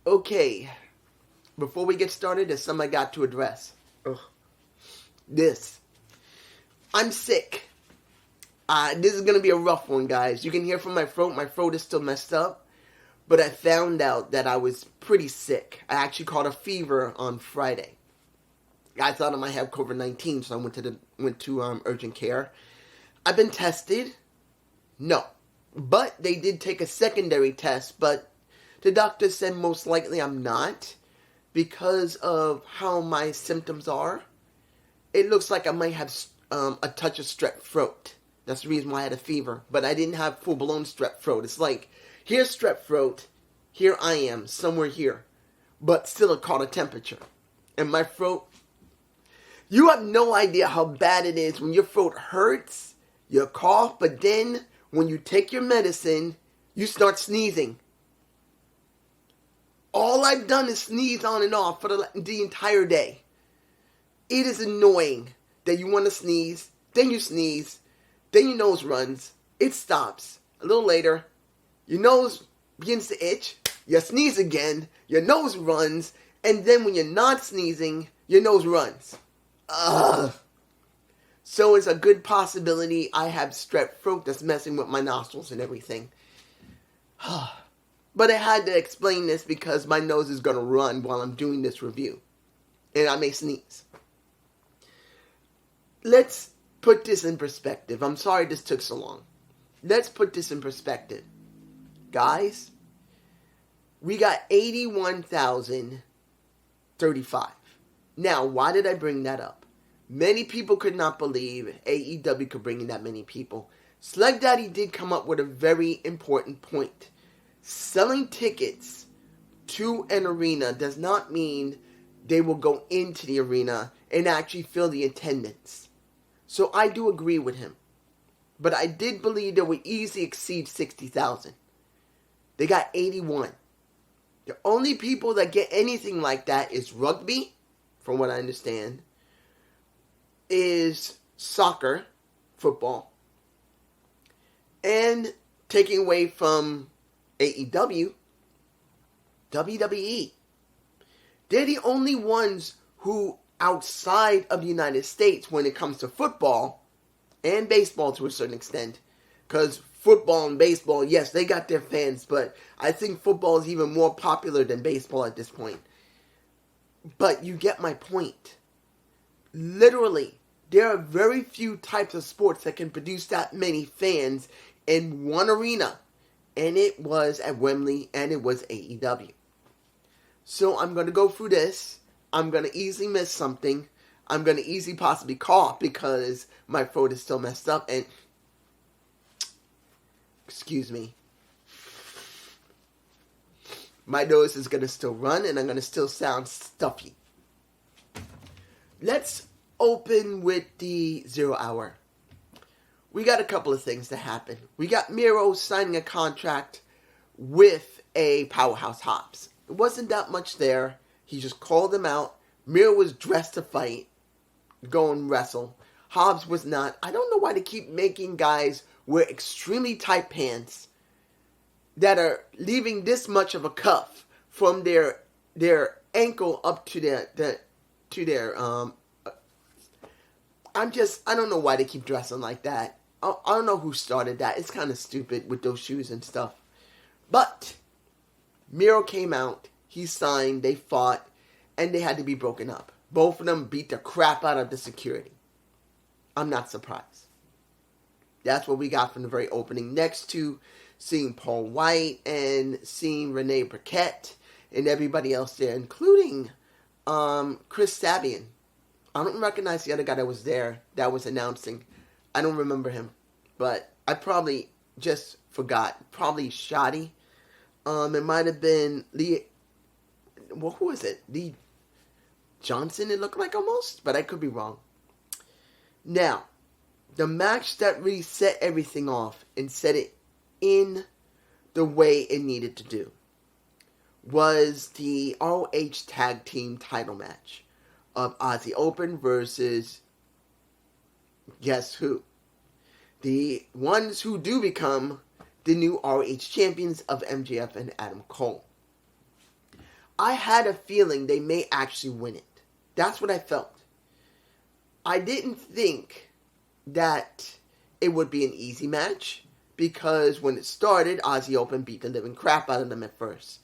Okay, before we get started, there's something I got to address. Ugh. This. I'm sick. This is going to be a rough one, guys. You can hear from my throat. My throat is still messed up. But I found out that I was pretty sick. I actually caught a fever on Friday. I thought I might have COVID-19, so I went to urgent care. I've been tested. No. But they did take a secondary test, but the doctor said most likely I'm not because of how my symptoms are. It looks like I might have a touch of strep throat. That's the reason why I had a fever. But I didn't have full-blown strep throat. It's like, here's strep throat. Here I am, somewhere here. But still it caught a temperature. And my throat, you have no idea how bad it is when your throat hurts, you cough, but then when you take your medicine, you start sneezing. All I've done is sneeze on and off for the entire day. It is annoying that you want to sneeze, then your nose runs, it stops. A little later, your nose begins to itch, you sneeze again, your nose runs, and then when you're not sneezing, your nose runs. Ugh. So it's a good possibility I have strep throat that's messing with my nostrils and everything. But I had to explain this because my nose is going to run while I'm doing this review. And I may sneeze. Let's put this in perspective. I'm sorry this took so long. Let's put this in perspective. Guys, we got 81,035. Now, why did I bring that up? Many people could not believe AEW could bring in that many people. Slug Daddy did come up with a very important point. Selling tickets to an arena does not mean they will go into the arena and actually fill the attendance. So I do agree with him. But I did believe they would easily exceed 60,000. They got 81. The only people that get anything like that is rugby, from what I understand, is soccer, football, and taking away from AEW, WWE. They're the only ones who, outside of the United States, when it comes to football and baseball to a certain extent, because football and baseball, yes, they got their fans, but I think football is even more popular than baseball at this point. But you get my point. Literally, there are very few types of sports that can produce that many fans in one arena. And it was at Wembley, and it was AEW. So I'm going to go through this. I'm going to easily miss something. I'm going to easily possibly cough because my throat is still messed up. And, excuse me. My nose is going to still run, and I'm going to still sound stuffy. Let's open with the 0 hour. We got a couple of things that happen. We got Miro signing a contract with a Powerhouse Hobbs. It wasn't that much there. He just called them out. Miro was dressed to fight, go and wrestle. Hobbs was not. I don't know why they keep making guys wear extremely tight pants that are leaving this much of a cuff from their ankle up to their I don't know why they keep dressing like that. I don't know who started that. It's kind of stupid with those shoes and stuff. But Miro came out, he signed, they fought, and they had to be broken up. Both of them beat the crap out of the security. I'm not surprised. That's what we got from the very opening. Next to seeing Paul White and seeing Renee Paquette and everybody else there, including Chris Sabian. I don't recognize the other guy that was there that was announcing. I don't remember him. But I probably just forgot. Probably Shoddy. It might have been Lee. Well, who is it? Lee Johnson, it looked like almost. But I could be wrong. Now, the match that really set everything off and set it in the way it needed to do was the ROH Tag Team title match of Aussie Open versus guess who? The ones who do become the new ROH champions of MJF and Adam Cole. I had a feeling they may actually win it. That's what I felt. I didn't think that it would be an easy match, because when it started, Ozzy Open beat the living crap out of them at first.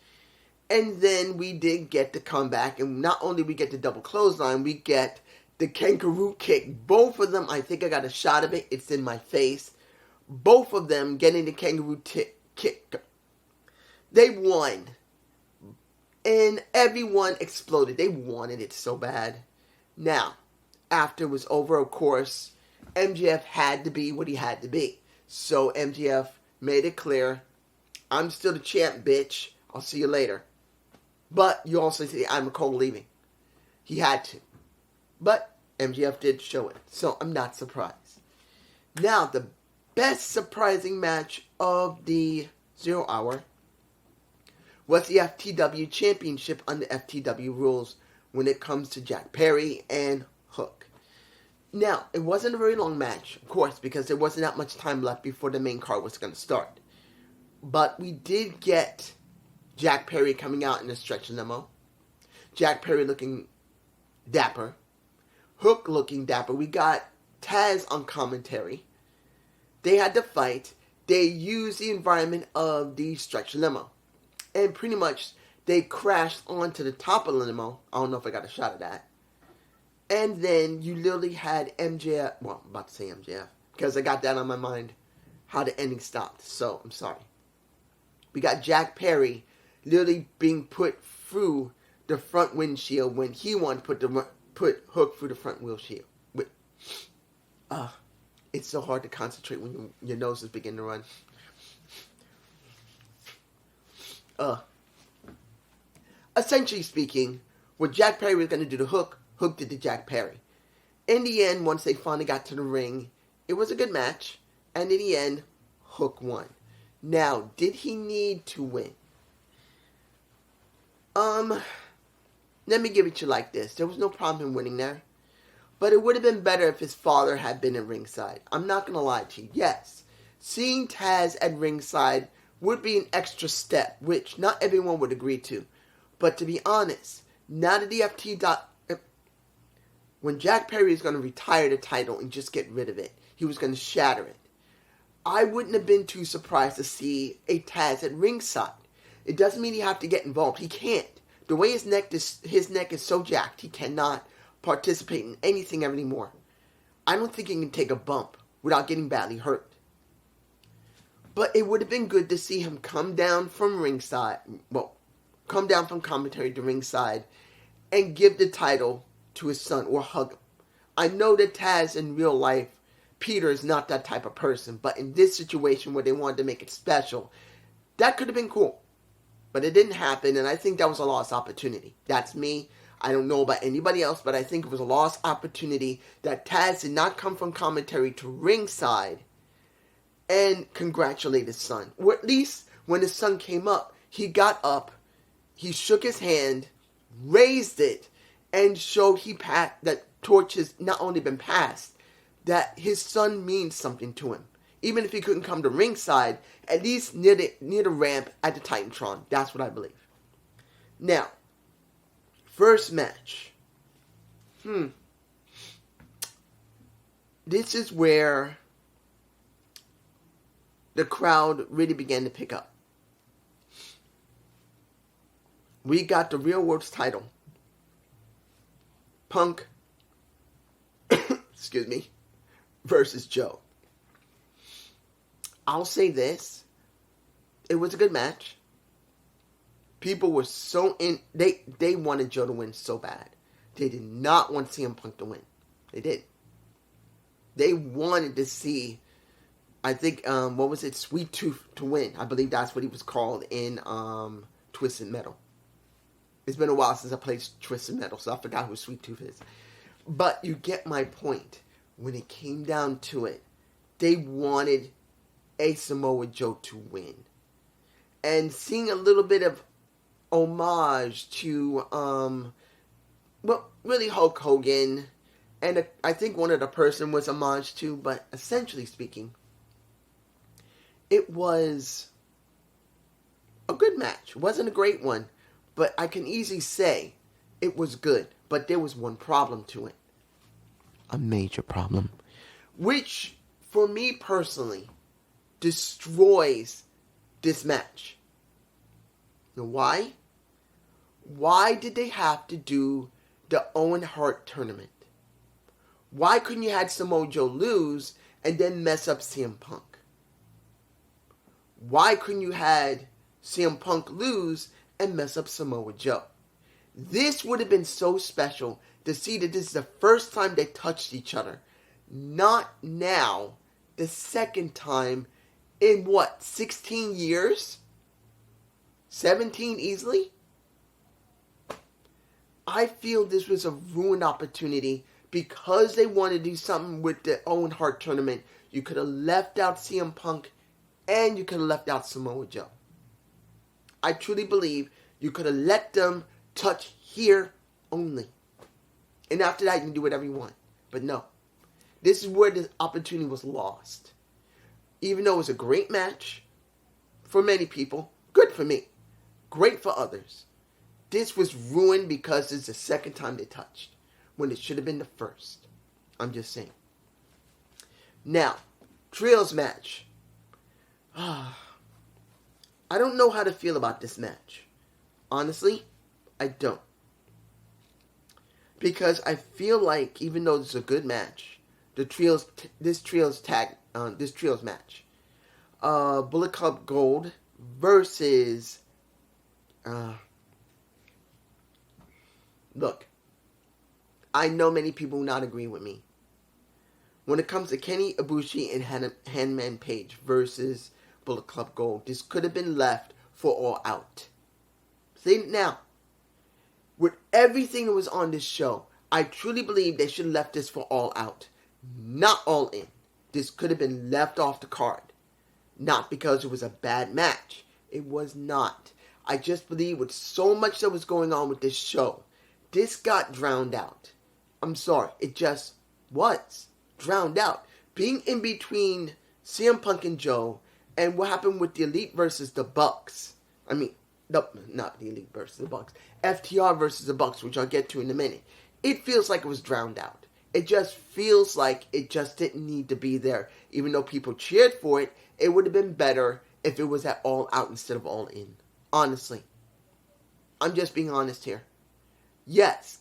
And then we did get the comeback, and not only we get the double clothesline, we get the kangaroo kick. Both of them, I think I got a shot of it. It's in my face. Both of them getting the kangaroo kick. They won. And everyone exploded. They wanted it so bad. Now, after it was over, of course, MJF had to be what he had to be. So MJF made it clear, I'm still the champ, bitch. I'll see you later. But you also see I'm Cole leaving. He had to. But MJF did show it. So I'm not surprised. Now, the best surprising match of the 0 Hour was the FTW Championship under FTW rules when it comes to Jack Perry and Hook. Now, it wasn't a very long match, of course, because there wasn't that much time left before the main card was going to start. But we did get Jack Perry coming out in a stretch limo. Jack Perry looking dapper. Hook looking dapper. We got Taz on commentary. They had to fight. They used the environment of the stretch limo. And pretty much, they crashed onto the top of the limo. I don't know if I got a shot of that. And then you literally had MJF. Well, I'm about to say MJF. Because I got that on my mind. How the ending stopped. So, I'm sorry. We got Jack Perry literally being put through the front windshield when he wanted to put Hook through the front windshield. It's so hard to concentrate when your nose is beginning to run. Essentially speaking, what Jack Perry was going to do to Hook, Hook did to Jack Perry. In the end, once they finally got to the ring, it was a good match. And in the end, Hook won. Now, did he need to win? Let me give it to you like this. There was no problem in winning there. But it would have been better if his father had been at ringside. I'm not going to lie to you. Yes, seeing Taz at ringside would be an extra step, which not everyone would agree to. But to be honest, now that the when Jack Perry is going to retire the title and just get rid of it, he was going to shatter it. I wouldn't have been too surprised to see a Taz at ringside. It doesn't mean you have to get involved. He can't. The way his neck is so jacked, he cannot participate in anything anymore. I don't think he can take a bump without getting badly hurt. But it would have been good to see him come down from ringside, come down from commentary to ringside, and give the title to his son, or hug him. I know that Taz in real life, Peter is not that type of person, but in this situation where they wanted to make it special, that could have been cool. But it didn't happen, and I think that was a lost opportunity. That's me. I don't know about anybody else, but I think it was a lost opportunity that Taz did not come from commentary to ringside and congratulate his son. Or at least when his son came up, he got up, he shook his hand, raised it, and showed that torch has not only been passed, that his son means something to him. Even if he couldn't come to ringside, at least near the ramp at the Titantron. That's what I believe. Now, first match. This is where the crowd really began to pick up. We got the Real World's title. Punk, excuse me, versus Joe. I'll say this. It was a good match. People were so in. They wanted Joe to win so bad. They did not want CM Punk to win. They did. They wanted to see, I think, what was it? Sweet Tooth to win. I believe that's what he was called in Twisted Metal. It's been a while since I played Twisted Metal, so I forgot who Sweet Tooth is. But you get my point. When it came down to it, they wanted a Samoa Joe to win. And seeing a little bit of homage to, really Hulk Hogan. And I think one of the person was homage to, but essentially speaking, it was a good match. It wasn't a great one. But I can easily say it was good. But there was one problem to it. A major problem. Which, for me personally, destroys this match. Now why? Why did they have to do the Owen Hart tournament? Why couldn't you have Samoa Joe lose and then mess up CM Punk? Why couldn't you have CM Punk lose and mess up Samoa Joe? This would have been so special to see that this is the first time they touched each other. Not now, the second time in 16 years? 17 easily? I feel this was a ruined opportunity because they wanted to do something with the Owen Hart tournament. You could have left out CM Punk and you could have left out Samoa Joe. I truly believe you could have let them touch here only. And after that, you can do whatever you want. But no. This is where the opportunity was lost. Even though it was a great match for many people, good for me, great for others, this was ruined because it's the second time they touched, when it should have been the first. I'm just saying. Now, Trios match. I don't know how to feel about this match. Honestly, I don't. Because I feel like, even though this is a good match, this trios match, Bullet Club Gold versus, look, I know many people will not agree with me. When it comes to Kenny Ibushi and Hangman Page versus Bullet Club Gold, this could have been left for All Out. See now, with everything that was on this show, I truly believe they should have left this for All Out. Not All In. This could have been left off the card. Not because it was a bad match. It was not. I just believe with so much that was going on with this show, this got drowned out. I'm sorry. It just was drowned out. Being in between CM Punk and Joe, and what happened with the Elite versus the Bucks. Not the Elite versus the Bucks. FTR versus the Bucks, which I'll get to in a minute. It feels like it was drowned out. It just feels like it just didn't need to be there. Even though people cheered for it, it would have been better if it was at All Out instead of All In. Honestly. I'm just being honest here. Yes.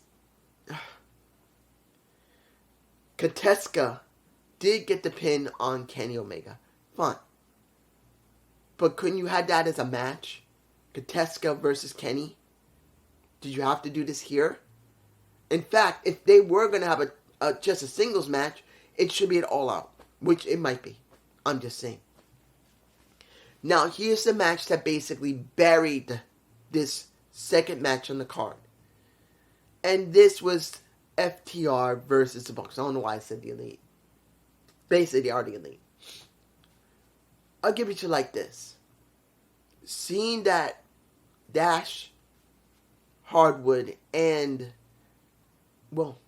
Kateska did get the pin on Kenny Omega. Fine. But couldn't you have that as a match? Kateska versus Kenny? Did you have to do this here? In fact, if they were going to have just a singles match, it should be at All Out. Which it might be. I'm just saying. Now, here's the match that basically buried this second match on the card. And this was FTR versus the Bucks. I don't know why I said the Elite. Basically, they are the Elite. I'll give it to you like this. Seeing that Dash, Hardwood, and, well,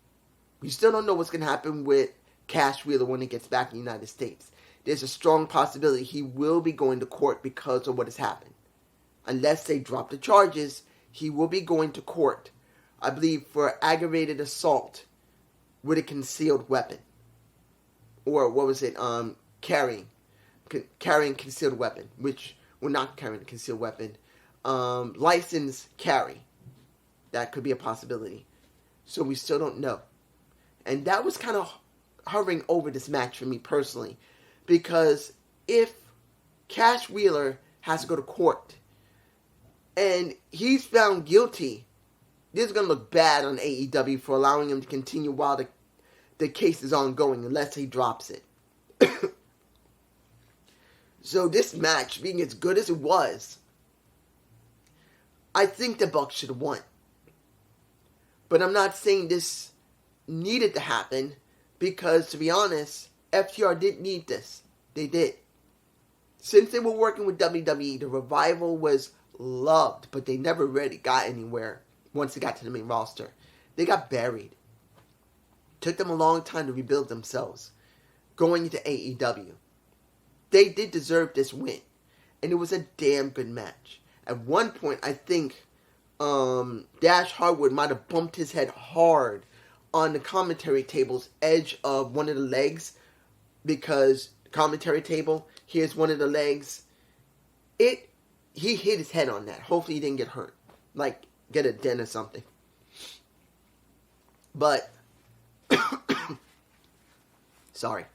we still don't know what's going to happen with Cash Wheeler when he gets back in the United States. There's a strong possibility he will be going to court because of what has happened. Unless they drop the charges, he will be going to court, I believe, for aggravated assault with a concealed weapon. Or, what was it, carrying concealed weapon, which, well, not carrying a concealed weapon, license carry. That could be a possibility. So we still don't know. And that was kind of hovering over this match for me personally. Because if Cash Wheeler has to go to court and he's found guilty, this is going to look bad on AEW for allowing him to continue while the case is ongoing unless he drops it. So this match, being as good as it was, I think the Bucks should have won. But I'm not saying this needed to happen because, to be honest, FTR didn't need this. They did. Since they were working with WWE, the Revival was loved, but they never really got anywhere once they got to the main roster. They got buried. Took them a long time to rebuild themselves. Going into AEW. They did deserve this win. And it was a damn good match. At one point, I think Dash Harwood might have bumped his head hard on the commentary table's edge of one of the legs, because commentary table, here's one of the legs. He hit his head on that. Hopefully he didn't get hurt. Like, get a dent or something. But, sorry.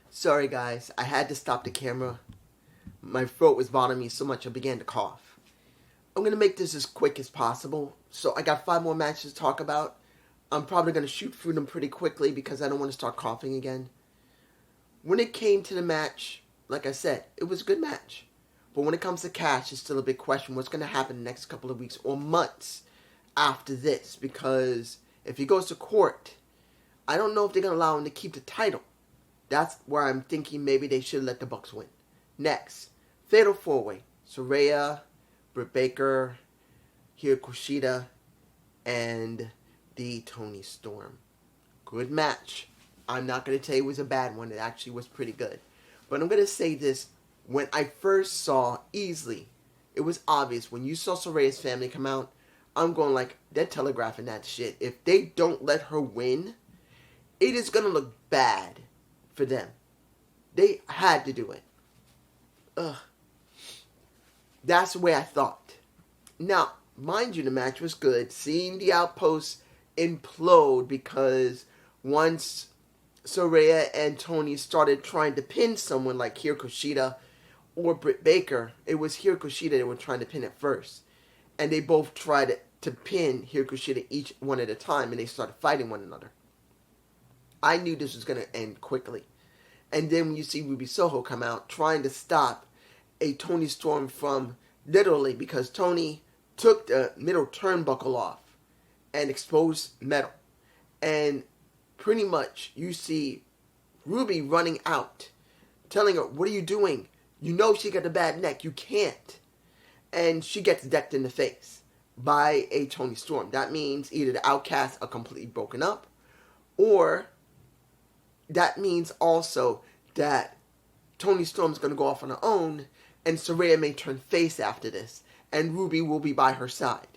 Sorry, guys. I had to stop the camera. My throat was bothering me so much I began to cough. I'm going to make this as quick as possible. So I got 5 more matches to talk about. I'm probably going to shoot through them pretty quickly because I don't want to start coughing again. When it came to the match, like I said, it was a good match. But when it comes to Cash, it's still a big question. What's going to happen the next couple of weeks or months after this? Because if he goes to court, I don't know if they're going to allow him to keep the title. That's where I'm thinking maybe they should let the Bucks win. Next, Fatal 4-Way. Saraya, Britt Baker, Hikaru Kushida, and the Toni Storm. Good match. I'm not going to tell you it was a bad one. It actually was pretty good. But I'm going to say this. When I first saw Easily, it was obvious. When you saw Saraya's family come out, I'm going like, they're telegraphing that shit. If they don't let her win, it is going to look bad for them. They had to do it. Ugh. That's the way I thought. Now, mind you, the match was good. Seeing the Outposts implode because once Saraya and Toni started trying to pin someone like Hikaru Kushida or Britt Baker, it was Hikaru Kushida they were trying to pin at first. And they both tried to pin Hikaru Kushida each one at a time, and they started fighting one another. I knew this was going to end quickly. And then when you see Ruby Soho come out trying to stop a Toni Storm from, literally, because Toni took the middle turnbuckle off and exposed metal. And pretty much you see Ruby running out, telling her, what are you doing? You know she got a bad neck. You can't. And she gets decked in the face by a Toni Storm. That means either the Outcasts are completely broken up, or that means also that Toni Storm's going to go off on her own, and Saraya may turn face after this, and Ruby will be by her side.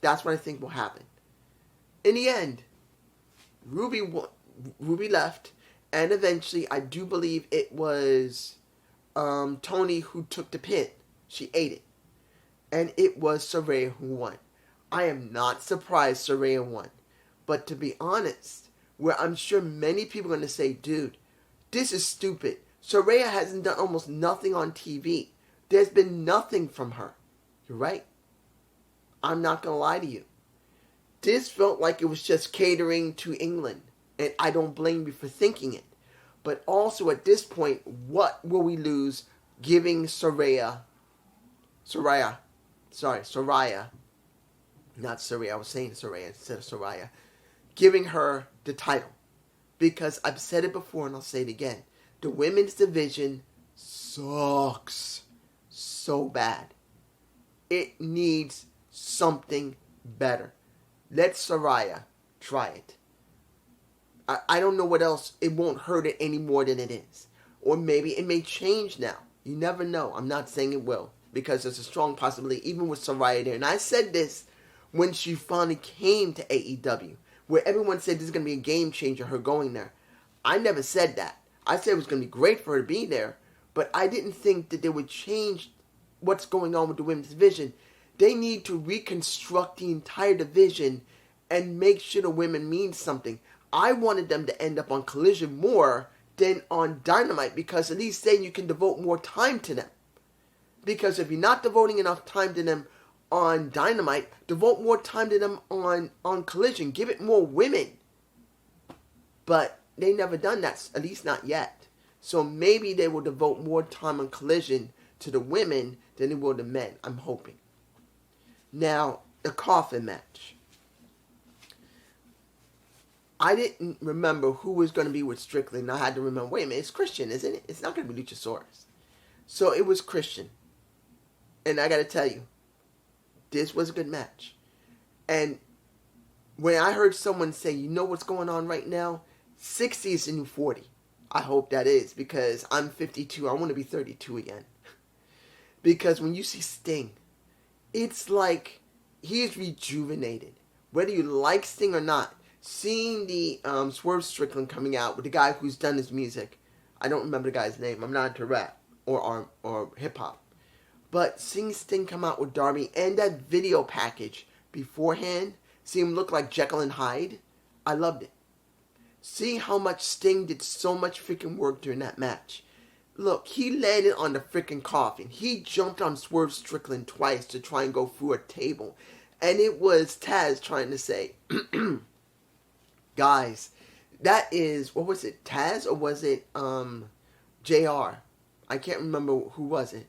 That's what I think will happen. In the end, Ruby left, and eventually, I do believe it was Toni who took the pin. She ate it. And it was Saraya who won. I am not surprised Saraya won. But to be honest, where I'm sure many people are going to say, dude, this is stupid. Saraya hasn't done almost nothing on TV. There's been nothing from her. You're right. I'm not going to lie to you. This felt like it was just catering to England. And I don't blame you for thinking it. But also at this point, what will we lose giving Saraya, not Saraya, I was saying Saraya instead of Saraya, giving her the title. Because I've said it before and I'll say it again. The women's division sucks so bad. It needs something better. Let Saraya try it. I don't know what else. It won't hurt it any more than it is. Or maybe it may change now. You never know. I'm not saying it will. Because there's a strong possibility, even with Saraya there. And I said this when she finally came to AEW. Where everyone said this is going to be a game changer, her going there. I never said that. I said it was going to be great for her to be there. But I didn't think that they would change what's going on with the women's division. They need to reconstruct the entire division and make sure the women mean something. I wanted them to end up on Collision more than on Dynamite, because at least then you can devote more time to them. Because if you're not devoting enough time to them on Dynamite, devote more time to them on Collision. Give it more women. But they never done that, at least not yet. So maybe they will devote more time on Collision to the women than they will the men. I'm hoping. Now, the coffin match. I didn't remember who was going to be with Strickland. I had to remember, wait a minute, it's Christian, isn't it? It's not going to be Luchasaurus. So it was Christian. And I got to tell you, this was a good match. And when I heard someone say, you know what's going on right now? 60 is the new 40. I hope that is, because I'm 52. I want to be 32 again. Because when you see Sting, it's like he's rejuvenated. Whether you like Sting or not, seeing the Swerve Strickland coming out with the guy who's done his music, I don't remember the guy's name. I'm not into rap or hip hop, but seeing Sting come out with Darby and that video package beforehand, see him look like Jekyll and Hyde, I loved it. Seeing how much Sting did so much freaking work during that match. Look, he landed on the freaking coffin. He jumped on Swerve Strickland twice to try and go through a table. And it was Taz trying to say, guys, that is, what was it, Taz or was it JR? I can't remember who was it.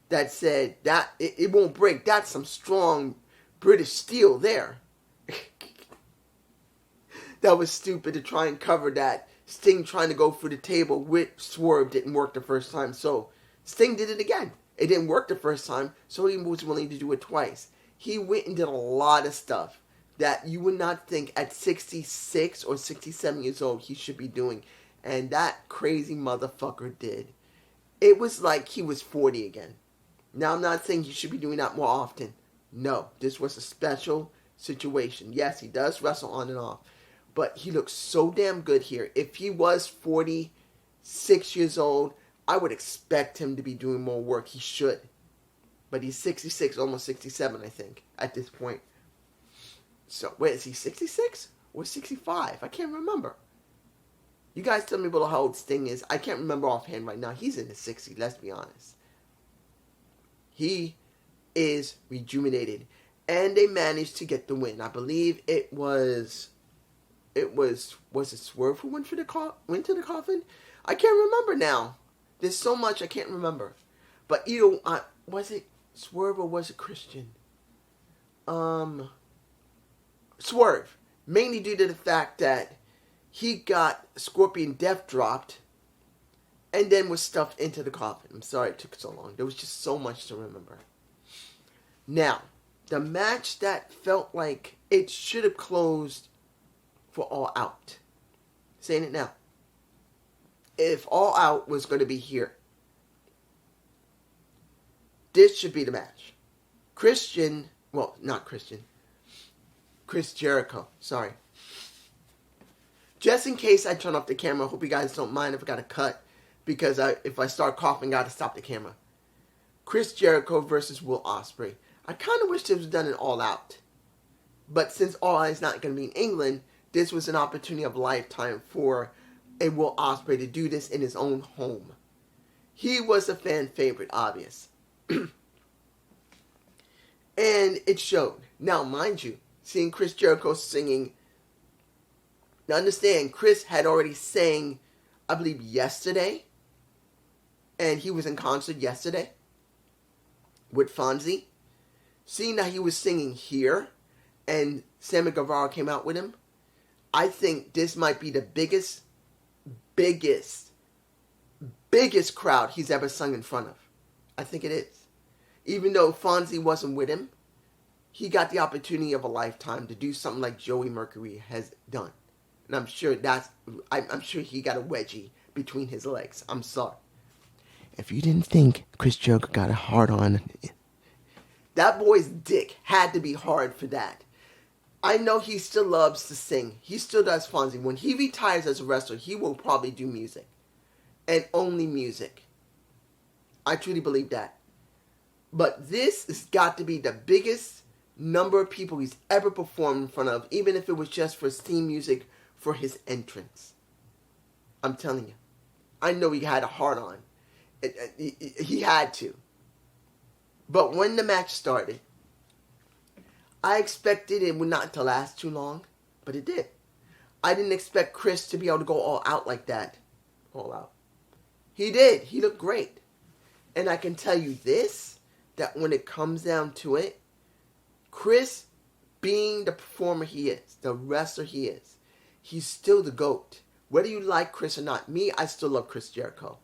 That said, that it won't break. That's some strong British steel there. That was stupid to try and cover that. Sting trying to go through the table with Swerve didn't work the first time. So Sting did it again. It didn't work the first time, so he was willing to do it twice. He went and did a lot of stuff that you would not think at 66 or 67 years old he should be doing. And that crazy motherfucker did. It was like he was 40 again. Now, I'm not saying he should be doing that more often. No, this was a special situation. Yes, he does wrestle on and off. But he looks so damn good here. If he was 46 years old, I would expect him to be doing more work. He should. But he's 66, almost 67, I think, at this point. So, wait, is he 66 or 65? I can't remember. You guys tell me below how old Sting is. I can't remember offhand right now. He's in his 60s, let's be honest. He is rejuvenated. And they managed to get the win. I believe it was it Swerve who went to the coffin? I can't remember now. There's so much I can't remember. But either was it Swerve or was it Christian? Swerve. Mainly due to the fact that he got Scorpion Death dropped and then was stuffed into the coffin. I'm sorry it took so long. There was just so much to remember. Now, the match that felt like it should have closed for All Out. Saying it now. If All Out was going to be here, this should be the match. Chris Jericho. Sorry. Just in case I turn off the camera, I hope you guys don't mind if I got to cut. Because if I start coughing, I got to stop the camera. Chris Jericho versus Will Osprey. I kind of wish this was done in All Out. But since All Out is not going to be in England, this was an opportunity of a lifetime for a Will Osprey to do this in his own home. He was a fan favorite, obvious. And it showed. Now, mind you, seeing Chris Jericho singing. Now, understand, Chris had already sang, I believe, yesterday. And he was in concert yesterday with Fonzie. Seeing that he was singing here and Sammy Guevara came out with him, I think this might be the biggest crowd he's ever sung in front of. I think it is. Even though Fonzie wasn't with him, he got the opportunity of a lifetime to do something like Joey Mercury has done. And I'm sure he got a wedgie between his legs. I'm sorry. If you didn't think Chris Jericho got a hard on, that boy's dick had to be hard for that. I know he still loves to sing. He still does Fonzie. When he retires as a wrestler, he will probably do music. And only music. I truly believe that. But this has got to be the biggest number of people he's ever performed in front of, even if it was just for his theme music for his entrance. I'm telling you. I know he had a hard on. He had to. But when the match started, I expected it would not to last too long, but it did. I didn't expect Chris to be able to go all out like that. All out. He did. He looked great. And I can tell you this, that when it comes down to it, Chris, being the performer he is, the wrestler he is, he's still the GOAT. Whether you like Chris or not, me, I still love Chris Jericho.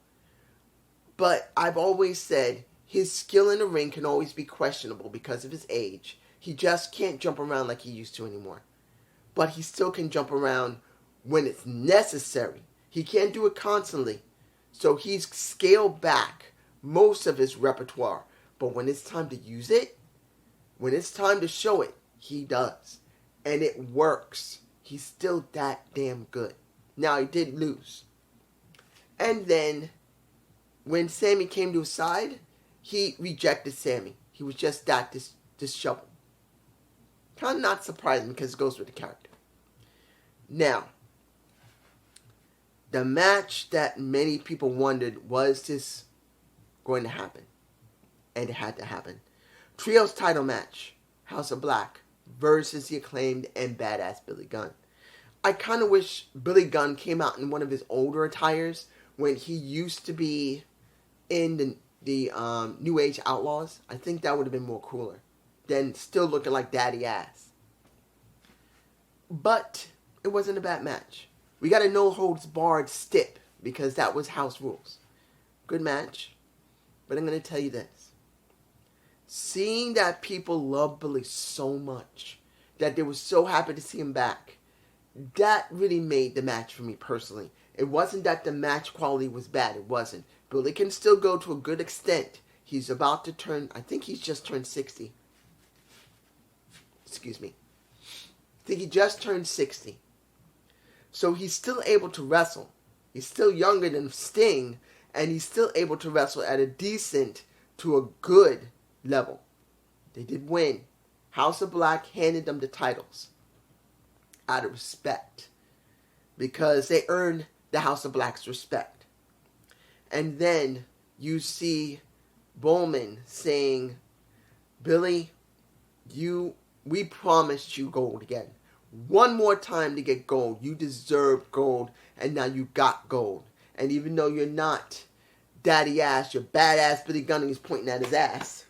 But I've always said his skill in the ring can always be questionable because of his age. He just can't jump around like he used to anymore. But he still can jump around when it's necessary. He can't do it constantly. So he's scaled back most of his repertoire. But when it's time to use it, When it's time to show it, he does. And it works. He's still that damn good. Now, he did lose. And then, when Sammy came to his side, he rejected Sammy. He was just that disheveled. Kind of not surprising because it goes with the character. Now, the match that many people wondered, was this going to happen? And it had to happen. Trios title match. House of Black versus the Acclaimed and Badass Billy Gunn. I kind of wish Billy Gunn came out in one of his older attires when he used to be in the New Age Outlaws. I think that would have been more cooler than still looking like daddy ass. But it wasn't a bad match. We got a no-holds-barred stip because that was house rules. Good match. But I'm going to tell you this. Seeing that people love Billy so much, that they were so happy to see him back, that really made the match for me personally. It wasn't that the match quality was bad. It wasn't. Billy can still go to a good extent. He's about to turn, I think he's just turned 60. Excuse me. I think he just turned 60. So he's still able to wrestle. He's still younger than Sting, and he's still able to wrestle at a decent to a good level. They did win. House of Black handed them the titles out of respect because they earned the House of Black's respect. And then you see Bowman saying, Billy, we promised you gold again. One more time to get gold. You deserve gold, and now you got gold. And even though you're not daddy ass, you're badass Billy Gunn, and he's pointing at his ass.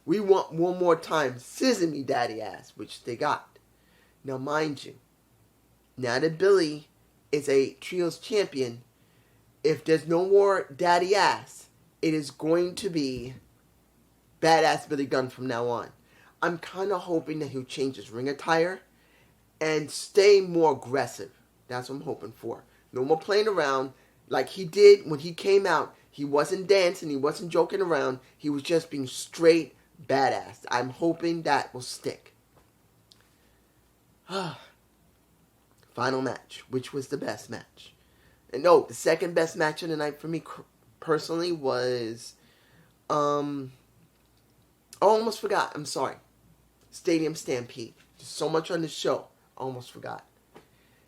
We want one more time, scissor me daddy ass, which they got. Now mind you, now that Billy is a trios champion, if there's no more daddy ass, it is going to be badass Billy Gunn from now on. I'm kind of hoping that he'll change his ring attire and stay more aggressive. That's what I'm hoping for. No more playing around like he did when he came out. He wasn't dancing. He wasn't joking around. He was just being straight badass. I'm hoping that will stick. Final match. Which was the best match? And no, the second best match of the night for me personally was... I almost forgot. I'm sorry. Stadium Stampede. There's so much on this show. Almost forgot.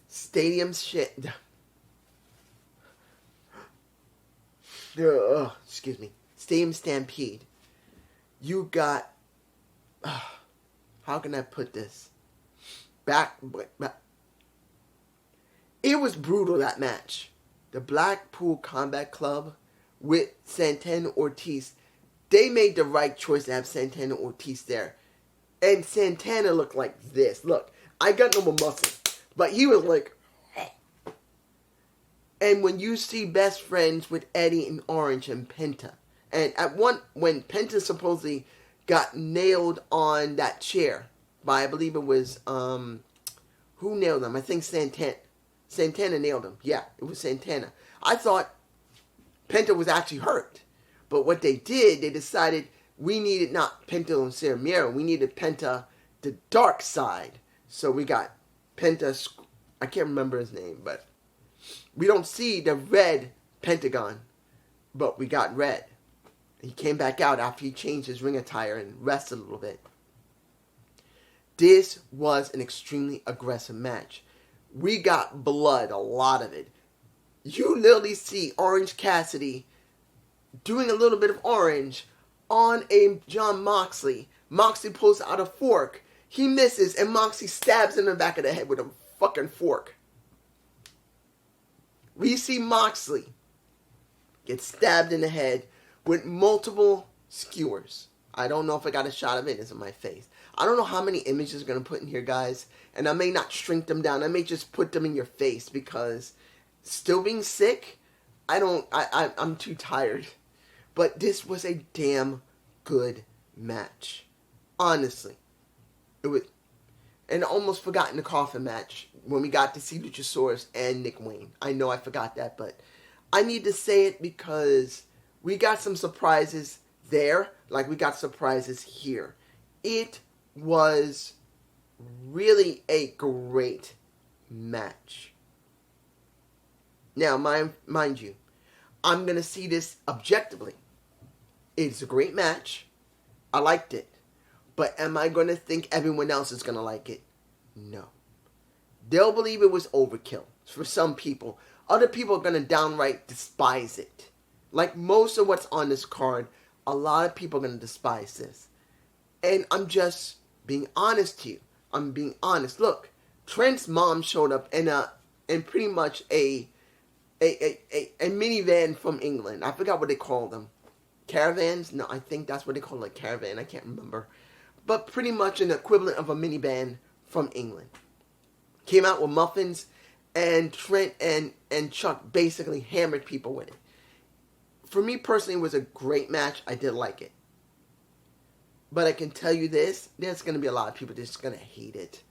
Stadium shit. Excuse me. Stadium Stampede. You got... how can I put this? Back. It was brutal, that match. The Blackpool Combat Club with Santana Ortiz. They made the right choice to have Santana Ortiz there. And Santana looked like this. Look, I got no more muscle. But he was like... And when you see best friends with Eddie and Orange and Penta. And when Penta supposedly got nailed on that chair by, I believe it was, who nailed him? I think Santana nailed him. Yeah, it was Santana. I thought Penta was actually hurt. But what they did, they decided we needed not Penta and Ceremiro. We needed Penta, the dark side. So we got Penta, I can't remember his name, but we don't see the red Pentagon. But we got red. He came back out after he changed his ring attire and rested a little bit. This was an extremely aggressive match. We got blood, a lot of it. You literally see Orange Cassidy doing a little bit of orange on a Jon Moxley. Moxley pulls out a fork. He misses, and Moxley stabs him in the back of the head with a fucking fork. We see Moxley get stabbed in the head with multiple skewers. I don't know if I got a shot of it in my face. I don't know how many images I'm going to put in here, guys. And I may not shrink them down. I may just put them in your face because still being sick, I'm too tired. But this was a damn good match. Honestly. It was, and I almost forgotten the coffin match when we got to see Luchasaurus and Nick Wayne. I know I forgot that, but I need to say it because we got some surprises there, like we got surprises here. It was really a great match. Now, mind you, I'm going to see this objectively. It's a great match. I liked it. But am I going to think everyone else is going to like it? No. They'll believe it was overkill for some people. Other people are going to downright despise it. Like most of what's on this card, a lot of people are going to despise this. And I'm just being honest to you. I'm being honest. Look, Trent's mom showed up in pretty much a minivan from England. I forgot what they call them. Caravans? No, I think that's what they call a caravan. I can't remember. But pretty much an equivalent of a minivan from England. Came out with muffins, and Trent and Chuck basically hammered people with it. For me personally, it was a great match. I did like it. But I can tell you this, there's going to be a lot of people that's going to hate it.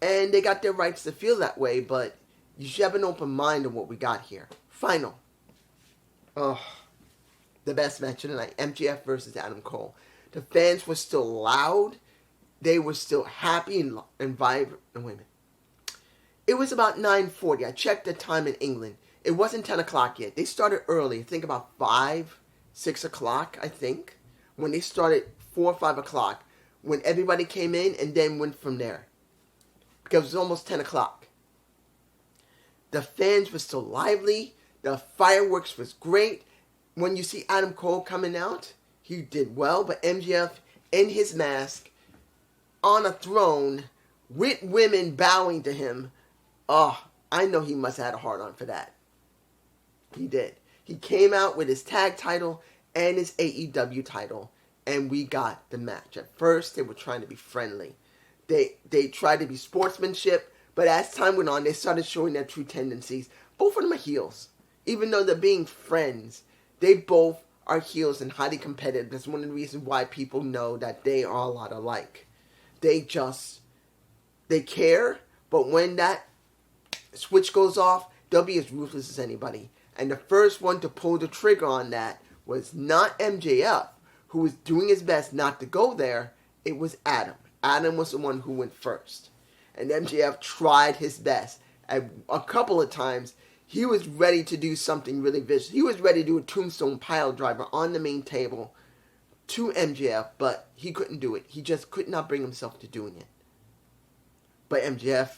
And they got their rights to feel that way, but you should have an open mind on what we got here. Final. Oh, the best match of the night. MJF versus Adam Cole. The fans were still loud. They were still happy and vibrant. No, wait a minute. It was about 9:40. I checked the time in England. It wasn't 10 o'clock yet. They started early. I think about 5, 6 o'clock, I think. When they started 4 or 5 o'clock. When everybody came in and then went from there. Because it was almost 10 o'clock. The fans were still lively. The fireworks was great. When you see Adam Cole coming out, he did well. But MJF in his mask, on a throne, with women bowing to him. Oh, I know he must have had a hard-on for that. He did. He came out with his tag title and his AEW title, and we got the match. At first, they were trying to be friendly. They tried to be sportsmanship, but as time went on, they started showing their true tendencies. Both of them are heels. Even though they're being friends, they both are heels and highly competitive. That's one of the reasons why people know that they are a lot alike. They care, but when that switch goes off, they'll be as ruthless as anybody. And the first one to pull the trigger on that was not MJF, who was doing his best not to go there. It was Adam. Adam was the one who went first. And MJF tried his best. And a couple of times, he was ready to do something really vicious. He was ready to do a tombstone pile driver on the main table to MJF, but he couldn't do it. He just could not bring himself to doing it. But MJF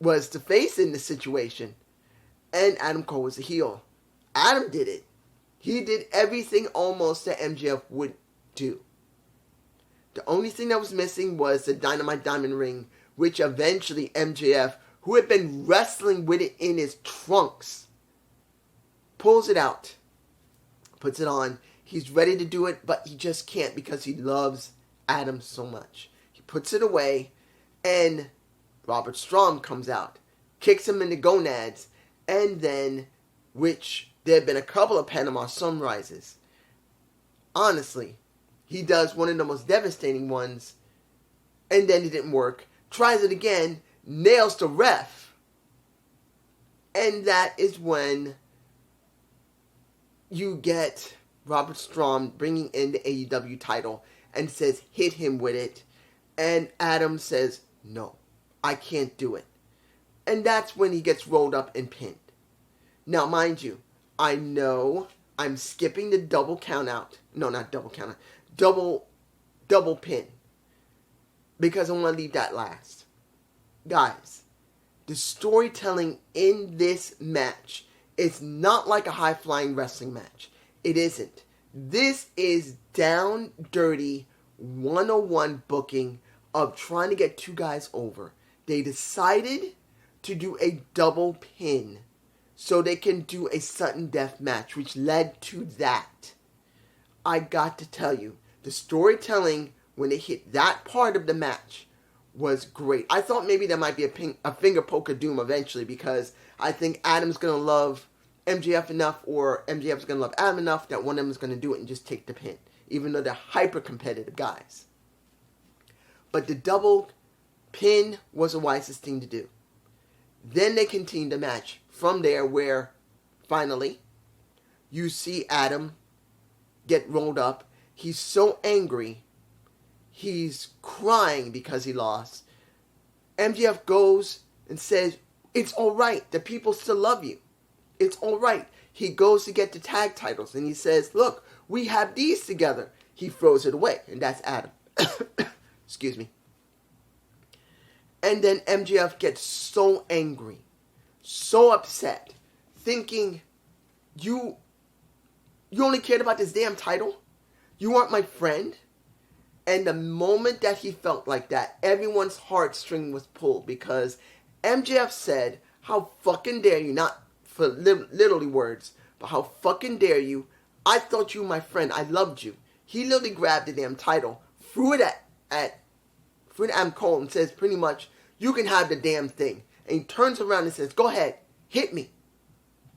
was the face in the situation, and Adam Cole was the heel. Adam did it. He did everything almost that MJF would do. The only thing that was missing was the Dynamite Diamond Ring, which eventually MJF, who had been wrestling with it in his trunks, pulls it out, puts it on. He's ready to do it, but he just can't because he loves Adam so much. He puts it away, and Robert Strom comes out, kicks him in the gonads, and then, which there have been a couple of Panama Sunrises. Honestly, he does one of the most devastating ones, and then it didn't work. Tries it again, nails the ref. And that is when you get Robert Strom bringing in the AEW title and says, hit him with it. And Adam says, no, I can't do it. And that's when he gets rolled up and pinned. Now, mind you, I know I'm skipping the double count out. No, not double count out. Double pin. Because I want to leave that last. Guys, the storytelling in this match is not like a high-flying wrestling match. It isn't. This is down, dirty, 101 booking of trying to get two guys over. They decided to do a double pin so they can do a sudden death match, which led to that. I got to tell you, the storytelling when they hit that part of the match was great. I thought maybe there might be a finger poke of doom eventually, because I think Adam's going to love MJF enough, or MJF's going to love Adam enough that one of them is going to do it and just take the pin, even though they're hyper-competitive guys. But the double pin was the wisest thing to do. Then they continued the match from there, where finally you see Adam get rolled up. He's so angry, He's crying because he lost. MJF goes and says, it's all right. The people still love you. It's all right. He goes to get the tag titles and he says, look, we have these together. He throws it away, and that's Adam. Excuse me. And then MJF gets so angry, so upset, thinking, you only cared about this damn title? You aren't my friend? And the moment that he felt like that, everyone's heartstring was pulled because MJF said, how fucking dare you, not for literally words, but how fucking dare you, I thought you were my friend, I loved you. He literally grabbed the damn title, threw it at Adam Cole and says pretty much, you can have the damn thing. And he turns around and says, go ahead, hit me.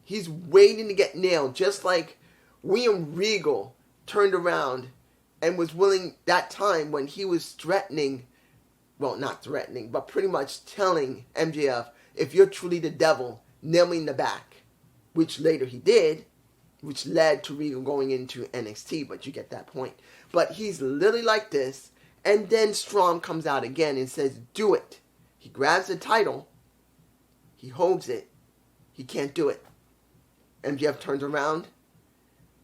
He's waiting to get nailed, just like William Regal turned around and was willing that time when he was threatening, well, not threatening, but pretty much telling MJF, if you're truly the devil, nail me in the back. Which later he did, which led to Regal going into NXT, but you get that point. But he's literally like this, and then Strom comes out again and says, do it. He grabs the title, he holds it, he can't do it. MJF turns around,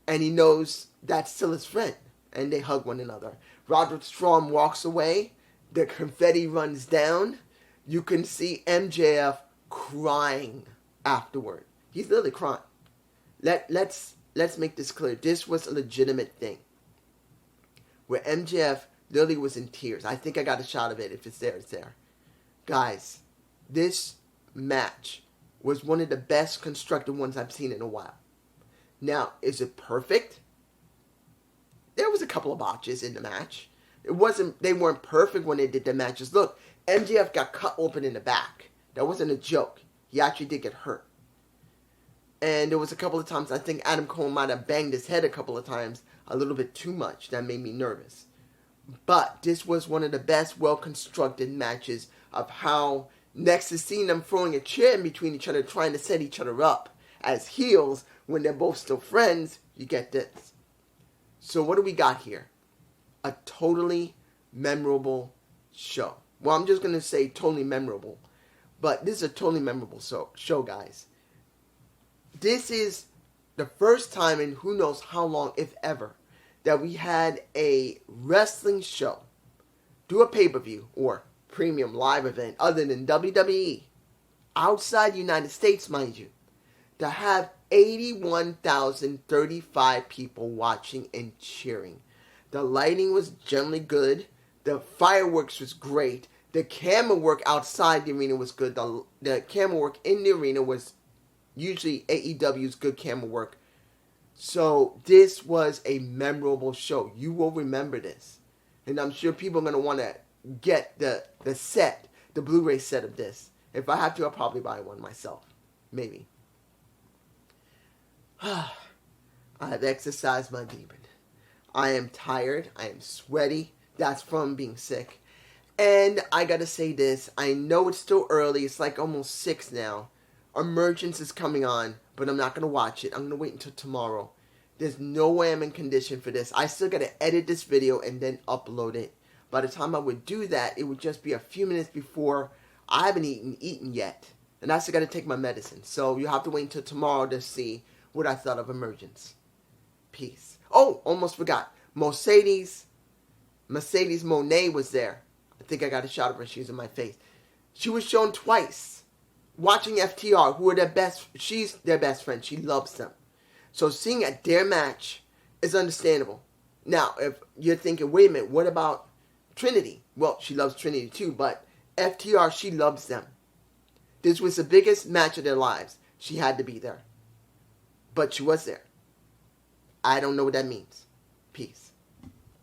and he knows that's still his friend, and they hug one another. Roderick Strong walks away, the confetti runs down, you can see MJF crying afterward. He's literally crying. Let's make this clear. This was a legitimate thing, where MJF literally was in tears. I think I got a shot of it. If it's there, it's there. Guys, this match was one of the best constructed ones I've seen in a while. Now, is it perfect? There was a couple of botches in the match. They weren't perfect when they did the matches. Look, MJF got cut open in the back. That wasn't a joke. He actually did get hurt. And there was a couple of times I think Adam Cole might have banged his head a couple of times a little bit too much. That made me nervous. But this was one of the best well-constructed matches of how next to seeing them throwing a chair in between each other, trying to set each other up as heels when they're both still friends, you get this. So what do we got here? A totally memorable show. Well, I'm just going to say totally memorable. But this is a totally memorable show, guys. This is the first time in who knows how long, if ever, that we had a wrestling show do a pay-per-view or premium live event other than WWE, outside the United States, mind you, to have 81,035 people watching and cheering. The lighting was generally good. The fireworks was great. The camera work outside the arena was good. The camera work in the arena was usually AEW's good camera work. So this was a memorable show. You will remember this. And I'm sure people are going to want to get the set, the Blu-ray set of this. If I have to, I'll probably buy one myself. Maybe. I have exercised my demon. I am tired. I am sweaty. That's from being sick. And I gotta say this. I know it's still early. It's like almost 6 now. Emergence is coming on, but I'm not gonna watch it. I'm gonna wait until tomorrow. There's no way I'm in condition for this. I still gotta edit this video and then upload it. By the time I would do that, it would just be a few minutes before I haven't eaten yet. And I still gotta take my medicine. So you have to wait until tomorrow to see what I thought of Emergence. Peace. Oh, almost forgot. Mercedes Moné was there. I think I got a shot of her. She was in my face. She was shown twice. Watching FTR, who are their best, she's their best friend. She loves them. So seeing at their match is understandable. Now, if you're thinking, wait a minute, what about Trinity? Well, she loves Trinity too, but FTR, she loves them. This was the biggest match of their lives. She had to be there. But she was there. I don't know what that means. Peace.